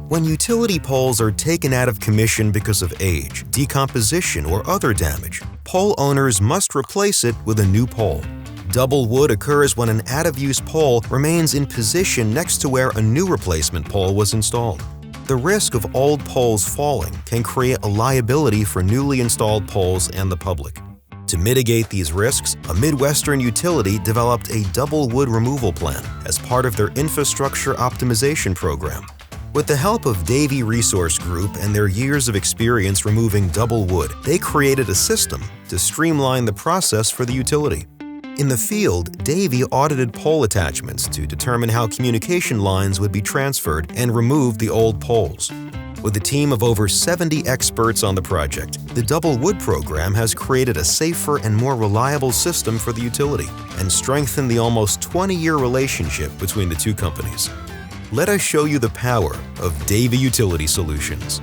When utility poles are taken out of commission because of age, decomposition, or other damage, pole owners must replace it with a new pole. Double wood occurs when an out-of-use pole remains in position next to where a new replacement pole was installed. The risk of old poles falling can create a liability for newly installed poles and the public. To mitigate these risks, a Midwestern Utility developed a double wood removal plan as part of their infrastructure optimization program. With the help of Davey Resource Group and their years of experience removing double wood, they created a system to streamline the process for the utility. In the field, Davey audited pole attachments to determine how communication lines would be transferred and removed the old poles. With a team of over 70 experts on the project, the Double Wood program has created a safer and more reliable system for the utility and strengthened the almost 20-year relationship between the two companies. Let us show you the power of Davey Utility Solutions.